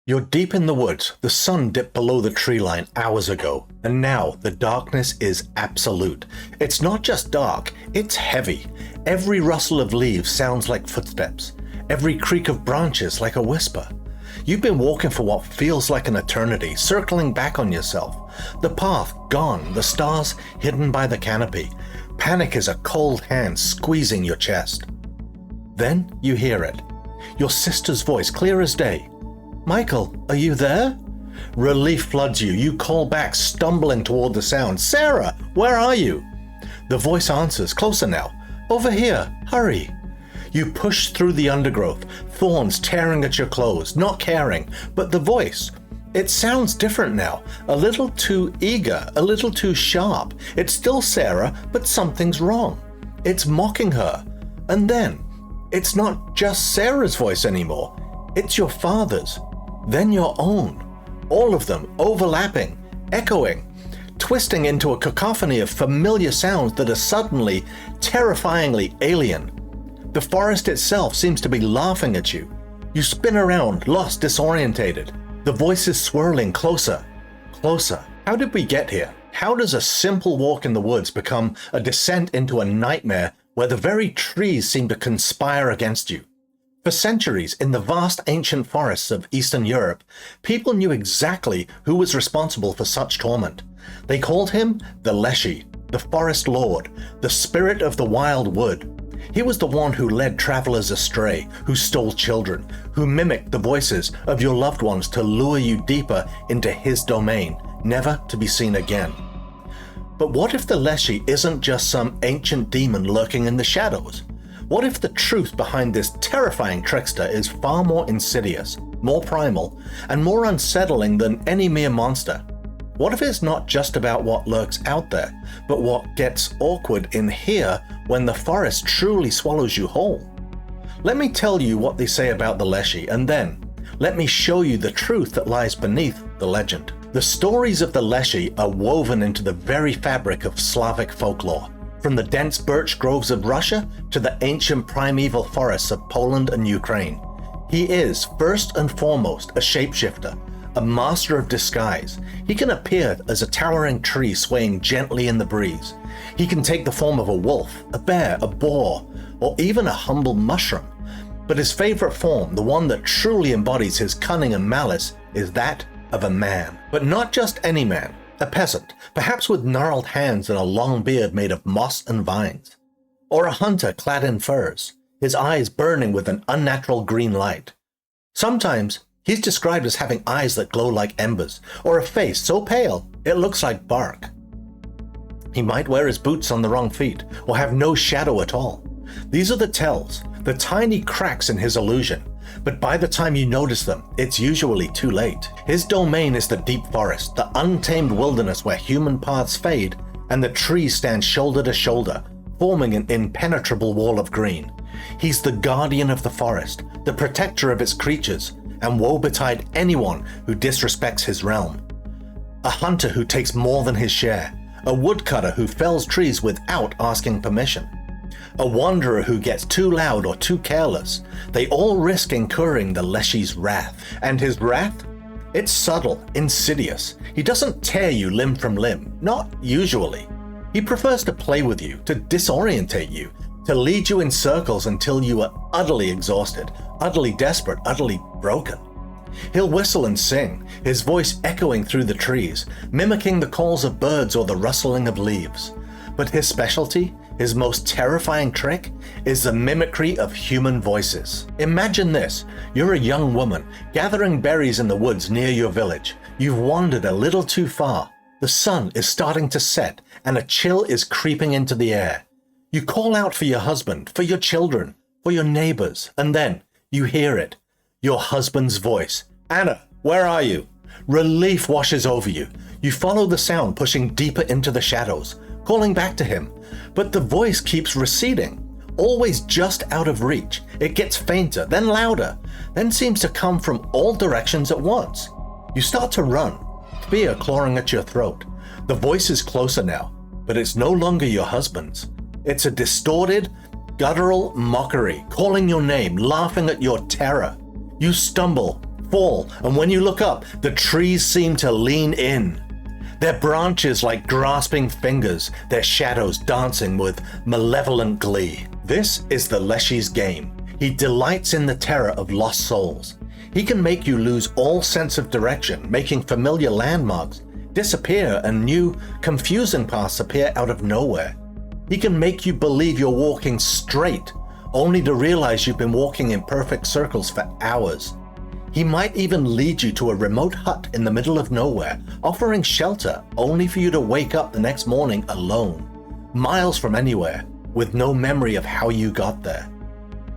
You're deep in the woods. The sun dipped below the tree line hours ago, and now the darkness is absolute. It's not just dark, it's heavy. Every rustle of leaves sounds like footsteps. Every creak of branches like a whisper. You've been walking for what feels like an eternity, circling back on yourself. The path gone, the stars hidden by the canopy. Panic is a cold hand squeezing your chest. Then you hear it. Your sister's voice, clear as day. "Michael, are you there?" Relief floods you. You call back, stumbling toward the sound. "Sarah, where are you?" The voice answers, closer now. "Over here, hurry." You push through the undergrowth, thorns tearing at your clothes, not caring, but the voice. It sounds different now, a little too eager, a little too sharp. It's still Sarah, but something's wrong. It's mocking her. And then, it's not just Sarah's voice anymore. It's your father's. Then your own. All of them overlapping, echoing, twisting into a cacophony of familiar sounds that are suddenly, terrifyingly alien. The forest itself seems to be laughing at you. You spin around, lost, disorientated. The voice is swirling closer, closer. How did we get here? How does a simple walk in the woods become a descent into a nightmare where the very trees seem to conspire against you? For centuries, in the vast ancient forests of Eastern Europe, people knew exactly who was responsible for such torment. They called him the Leshy, the forest lord, the spirit of the Wildwood. He was the one who led travelers astray, who stole children, who mimicked the voices of your loved ones to lure you deeper into his domain, never to be seen again. But what if the Leshy isn't just some ancient demon lurking in the shadows? What if the truth behind this terrifying trickster is far more insidious, more primal, and more unsettling than any mere monster? What if it's not just about what lurks out there, but what gets awkward in here when the forest truly swallows you whole? Let me tell you what they say about the Leshy, and then let me show you the truth that lies beneath the legend. The stories of the Leshy are woven into the very fabric of Slavic folklore. From the dense birch groves of Russia to the ancient primeval forests of Poland and Ukraine. He is, first and foremost, a shapeshifter, a master of disguise. He can appear as a towering tree swaying gently in the breeze. He can take the form of a wolf, a bear, a boar, or even a humble mushroom. But his favorite form, the one that truly embodies his cunning and malice, is that of a man. But not just any man. A peasant, perhaps with gnarled hands and a long beard made of moss and vines. Or a hunter clad in furs, his eyes burning with an unnatural green light. Sometimes he's described as having eyes that glow like embers, or a face so pale it looks like bark. He might wear his boots on the wrong feet, or have no shadow at all. These are the tells, the tiny cracks in his illusion. But by the time you notice them, it's usually too late. His domain is the deep forest, the untamed wilderness where human paths fade and the trees stand shoulder to shoulder, forming an impenetrable wall of green. He's the guardian of the forest, the protector of its creatures, and woe betide anyone who disrespects his realm. A hunter who takes more than his share, a woodcutter who fells trees without asking permission. A wanderer who gets too loud or too careless. They all risk incurring the Leshy's wrath. And his wrath? It's subtle, insidious. He doesn't tear you limb from limb, not usually. He prefers to play with you, to disorientate you, to lead you in circles until you are utterly exhausted, utterly desperate, utterly broken. He'll whistle and sing, his voice echoing through the trees, mimicking the calls of birds or the rustling of leaves. But his specialty, his most terrifying trick, is the mimicry of human voices. Imagine this. You're a young woman, gathering berries in the woods near your village. You've wandered a little too far. The sun is starting to set, and a chill is creeping into the air. You call out for your husband, for your children, for your neighbors, and then you hear it. Your husband's voice. "Anna, where are you?" Relief washes over you. You follow the sound pushing deeper into the shadows, calling back to him, but the voice keeps receding, always just out of reach. It gets fainter, then louder, then seems to come from all directions at once. You start to run, fear clawing at your throat. The voice is closer now, but it's no longer your husband's. It's a distorted, guttural mockery, calling your name, laughing at your terror. You stumble, fall, and when you look up, the trees seem to lean in. Their branches like grasping fingers, their shadows dancing with malevolent glee. This is the Leshy's game. He delights in the terror of lost souls. He can make you lose all sense of direction, making familiar landmarks disappear and new, confusing paths appear out of nowhere. He can make you believe you're walking straight, only to realize you've been walking in perfect circles for hours. He might even lead you to a remote hut in the middle of nowhere, offering shelter only for you to wake up the next morning alone, miles from anywhere, with no memory of how you got there.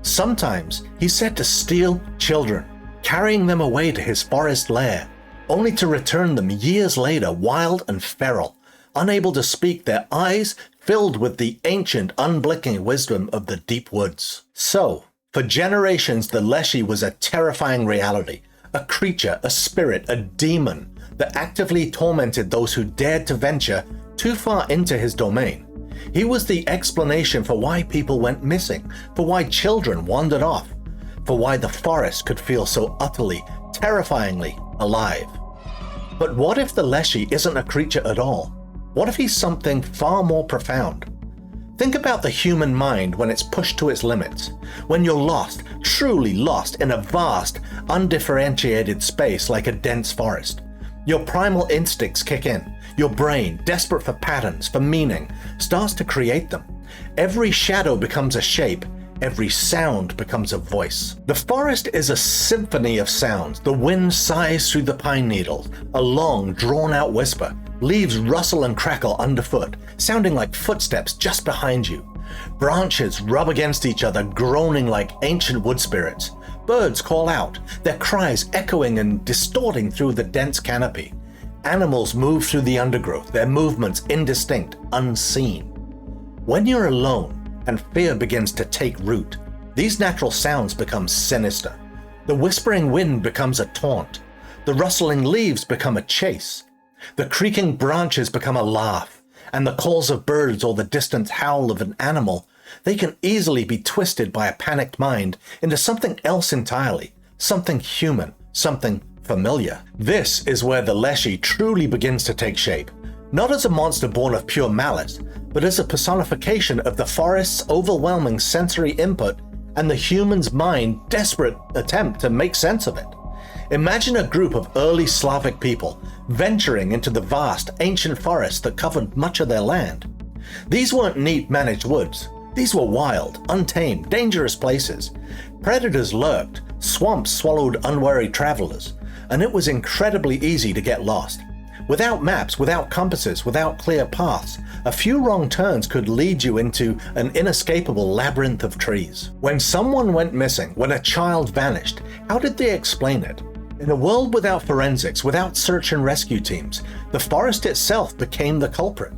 Sometimes he's said to steal children, carrying them away to his forest lair, only to return them years later wild and feral, unable to speak, their eyes filled with the ancient, unblinking wisdom of the deep woods. So, for generations, the Leshy was a terrifying reality, a creature, a spirit, a demon that actively tormented those who dared to venture too far into his domain. He was the explanation for why people went missing, for why children wandered off, for why the forest could feel so utterly, terrifyingly alive. But what if the Leshy isn't a creature at all? What if he's something far more profound? Think about the human mind when it's pushed to its limits, when you're lost, truly lost in a vast, undifferentiated space like a dense forest. Your primal instincts kick in. Your brain, desperate for patterns, for meaning, starts to create them. Every shadow becomes a shape. Every sound becomes a voice. The forest is a symphony of sounds. The wind sighs through the pine needles, a long, drawn-out whisper. Leaves rustle and crackle underfoot, sounding like footsteps just behind you. Branches rub against each other, groaning like ancient wood spirits. Birds call out, their cries echoing and distorting through the dense canopy. Animals move through the undergrowth, their movements indistinct, unseen. When you're alone and fear begins to take root, these natural sounds become sinister. The whispering wind becomes a taunt. The rustling leaves become a chase. The creaking branches become a laugh, and the calls of birds or the distant howl of an animal, they can easily be twisted by a panicked mind into something else entirely, something human, something familiar. This is where the Leshy truly begins to take shape, not as a monster born of pure malice, but as a personification of the forest's overwhelming sensory input and the human's mind's desperate attempt to make sense of it. Imagine a group of early Slavic people venturing into the vast, ancient forests that covered much of their land. These weren't neat, managed woods. These were wild, untamed, dangerous places. Predators lurked, swamps swallowed unwary travelers, and it was incredibly easy to get lost. Without maps, without compasses, without clear paths, a few wrong turns could lead you into an inescapable labyrinth of trees. When someone went missing, when a child vanished, how did they explain it? In a world without forensics, without search and rescue teams, the forest itself became the culprit.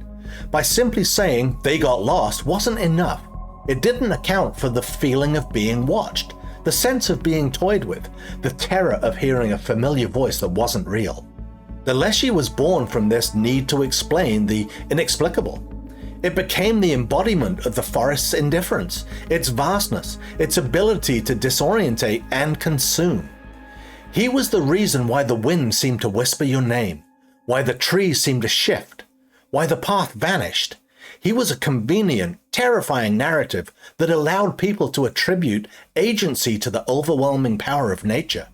By simply saying they got lost wasn't enough. It didn't account for the feeling of being watched, the sense of being toyed with, the terror of hearing a familiar voice that wasn't real. The Leshy was born from this need to explain the inexplicable. It became the embodiment of the forest's indifference, its vastness, its ability to disorientate and consume. He was the reason why the wind seemed to whisper your name, why the trees seemed to shift, why the path vanished. He was a convenient, terrifying narrative that allowed people to attribute agency to the overwhelming power of nature.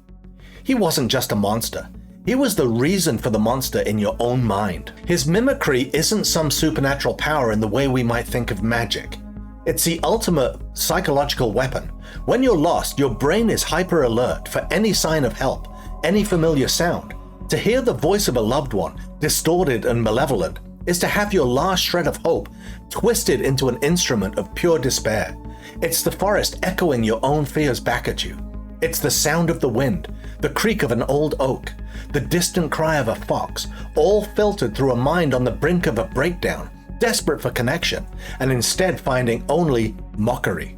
He wasn't just a monster. He was the reason for the monster in your own mind. His mimicry isn't some supernatural power in the way we might think of magic. It's the ultimate psychological weapon. When you're lost, your brain is hyper alert for any sign of help, any familiar sound. To hear the voice of a loved one, distorted and malevolent, is to have your last shred of hope twisted into an instrument of pure despair. It's the forest echoing your own fears back at you. It's the sound of the wind, the creak of an old oak, the distant cry of a fox, all filtered through a mind on the brink of a breakdown, desperate for connection, and instead finding only mockery.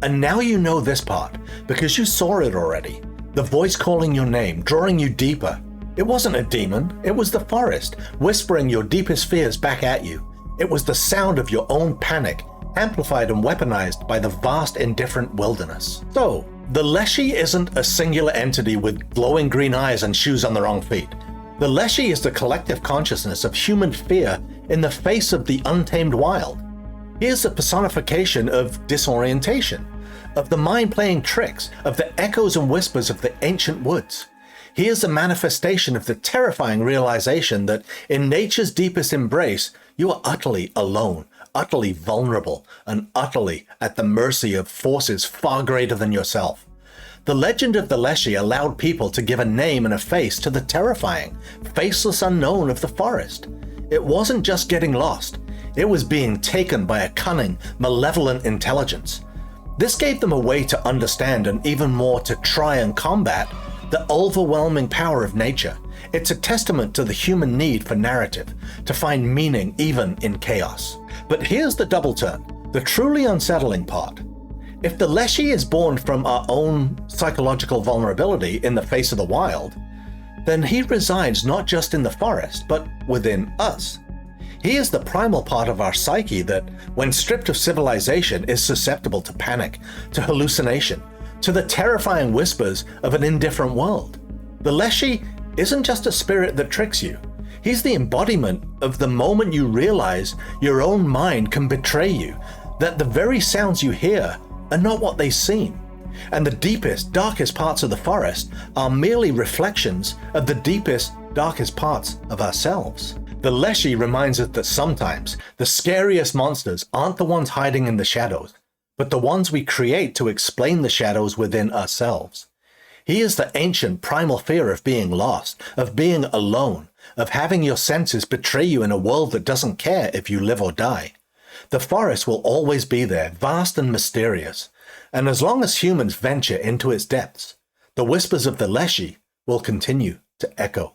And now you know this part, because you saw it already. The voice calling your name, drawing you deeper. It wasn't a demon, it was the forest, whispering your deepest fears back at you. It was the sound of your own panic, amplified and weaponized by the vast indifferent wilderness. So, The Leshy isn't a singular entity with glowing green eyes and shoes on the wrong feet. The Leshy is the collective consciousness of human fear in the face of the untamed wild. He is the personification of disorientation, of the mind playing tricks, of the echoes and whispers of the ancient woods. He is the manifestation of the terrifying realization that in nature's deepest embrace, you are utterly alone, utterly vulnerable, and utterly at the mercy of forces far greater than yourself. The legend of the Leshy allowed people to give a name and a face to the terrifying, faceless unknown of the forest. It wasn't just getting lost, it was being taken by a cunning, malevolent intelligence. This gave them a way to understand and even more to try and combat the overwhelming power of nature. It's a testament to the human need for narrative, to find meaning even in chaos. But here's the double turn, the truly unsettling part. If the Leshy is born from our own psychological vulnerability in the face of the wild, then he resides not just in the forest, but within us. He is the primal part of our psyche that, when stripped of civilization, is susceptible to panic, to hallucination, to the terrifying whispers of an indifferent world. The Leshy isn't just a spirit that tricks you. He's the embodiment of the moment you realize your own mind can betray you, that the very sounds you hear are not what they seem, and the deepest, darkest parts of the forest are merely reflections of the deepest, darkest parts of ourselves. The Leshy reminds us that sometimes the scariest monsters aren't the ones hiding in the shadows, but the ones we create to explain the shadows within ourselves. He is the ancient primal fear of being lost, of being alone, of having your senses betray you in a world that doesn't care if you live or die. The forest will always be there, vast and mysterious, and as long as humans venture into its depths, the whispers of the Leshy will continue to echo.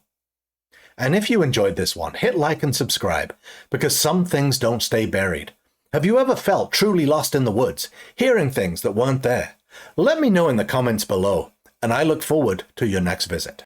And if you enjoyed this one, hit like and subscribe, because some things don't stay buried. Have you ever felt truly lost in the woods, hearing things that weren't there? Let me know in the comments below, and I look forward to your next visit.